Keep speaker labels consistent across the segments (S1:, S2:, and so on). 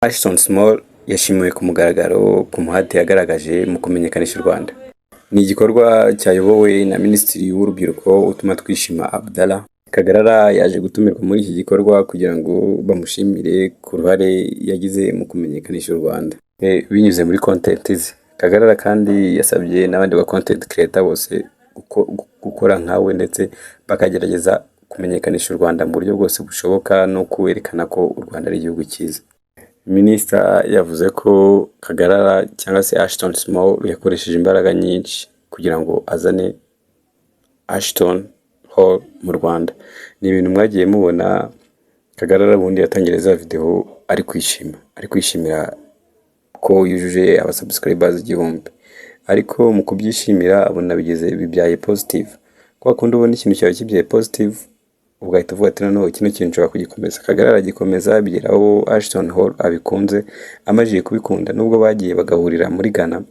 S1: Ashton Small yashimiwe ku mugaragaro ku muhate yagaragaje mu kumenyekanisha u Rwanda. Ni igikorwa cyayobowe na Minisitiri w'Urubyiruko Utuma Twishima Abdallah. Kagarara yaje gutumirwa muri iki gikorwa kugira ngo bamushimire ku ruhare yagize mu kumenyekanisha u Rwanda binyuze muri content ze. Kagarara kandi yasabye n'abandi ba content creator bose gukora nkawe ndetse bakagerageza kumenyekanisha u Rwanda mu buryo bwose bushoboka no kwerekana ko u Rwanda ari igihugu cyiza. Minisita yavuze ko Kagarara cyangwa se Ashton Small yakoresheje imbaraga nyinshi kugira ngo azane Ashton Hall mu Rwanda. Ni ibintu mwagiye mubona. Kagarara bundi yatangiriza video ari kwishimira ko yujuje abasubscribers 1000, ariko mu kubyishimira abona bibyaye positive. Kwa kundi ubona ikintu cyawe kibyaye positive ugahita uvuga ati noneho kino kintu nshobora kugikomeza. Kagarara agikomeza bigeraho Ashton Hall abikunze, amajije kubikunda nubwo bagiye bagahurira muri Ghana,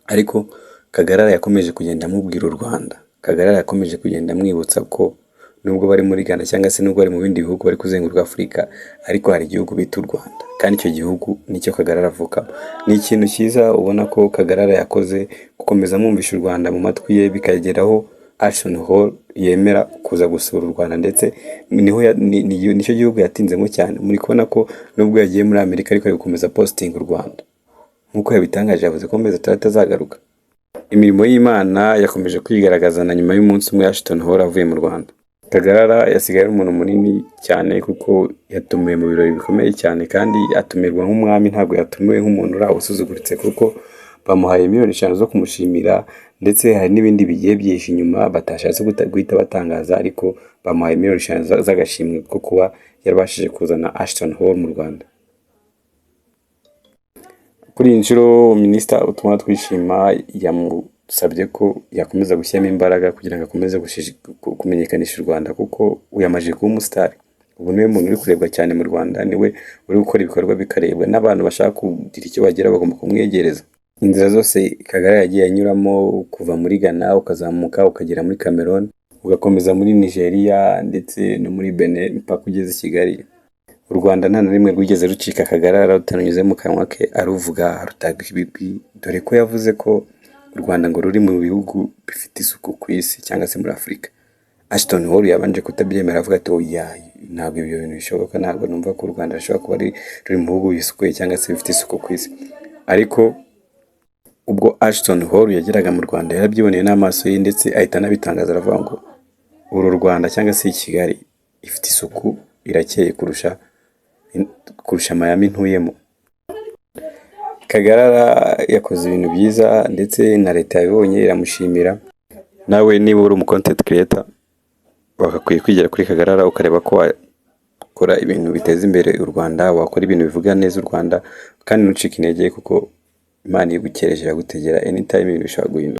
S1: ariko Kagarara yakomeje kugenda amubwira u Rwanda. Kagarara yakomeje kugenda amwibutsa ko nubwo bari muri Ghana cyangwa se nubwo bari mu bindi bihugu bari kuzenguruka Afurika, ariko hari igihugu bita u Rwanda, kandi icyo gihugu nicyo Kagarara avuka. Ni ikintu cyiza ubona ko Kagarara yakoze gukomeza amwumvisha u Rwanda mu matwi ye, bikageraho Ashton Hall yemera kuza gusura u Rwanda, ndetse nicyo gihugu yatinzemo cyane. Muri kubona ko nubwo yagiye muri Amerika ariko ari gukomeza posting u Rwanda nkuko yabitangaje, yavuze ko mezi 3 azagaruka. Imirimo y'Imana yakomeje kwigaragaza na nyuma y'umunsi umwe Ashton Hall avuye mu Rwanda. Kagarara yasigaye ari umuntu munini cyane kuko yatumiwe mu birori bikomeye cyane, kandi atumirwa nk'umwami, ntabwo yatumiwe nk'umuntu uraho usuzuguritse, kuko bamuhaye miliyoni 5 zo kumushimira, ndetse hari n'ibindi bigiye byinshi inyuma batashatse guhita batangaza, ariko bamuhaye miliyoni 5 z'agashimwe ko kuba yarabashije kuzana Ashton Hall mu Rwanda. Kuri iyi nshuro Minisita Utuma Twishima yamusabye ko yakomeza gushyiramo imbaraga kugira ngo akomeze kumenyekanisha u Rwanda, kuko uyamaje kuba umusitari. Ubu niwe muntu uri kurebwa cyane mu Rwanda, niwe uri gukora ibikorwa bikarebwa n'abantu bashaka kugira icyo bagira, bagomba kumwegereza. Inzira zose Kagarara yagiye anyuramo, kuva muri Ghana ukazamuka ukagera muri Cameroon, ugakomeza muri Nigeria ndetse no muri Benin mpaka ugeze Kigali. U Rwanda nta na rimwe rwigeze rucika Kagarara rutanyuze mu kanwa ke aruvuga arutaga ibigwi, dore ko yavuze ko u Rwanda ngo ruri mu bihugu bifite isuku ku isi cyangwa se muri Afurika. Ashton Hall yabanje kutabyemera, avuga ati oya, ntabwo ibyo bintu bishoboka, ntabwo numva ko u Rwanda rushobora kuba ruri mu bihugu bisukuye cyangwa se bifite isuku ku isi. Ariko ubwo Ashton Hall yageraga mu Rwanda yarabyiboneye n'amaso ye, ndetse ahita anabitangaza, aravuga ngo uru Rwanda cyangwa se Kigali ifite isuku, irakeye kurusha Miami ntuyemo. Kagarara yakoze ibintu byiza, ndetse na leta yabibonye iramushimira. Nawe niba uri umu content creator wakakwiye kwigira kuri Kagarara ukareba ko wakora ibintu biteza imbere u Rwanda, wakora ibintu bivuga neza u Rwanda, kandi ntucike intege, kuko Imana igukereje iragutegera anytime ibintu bishobora guhinduka.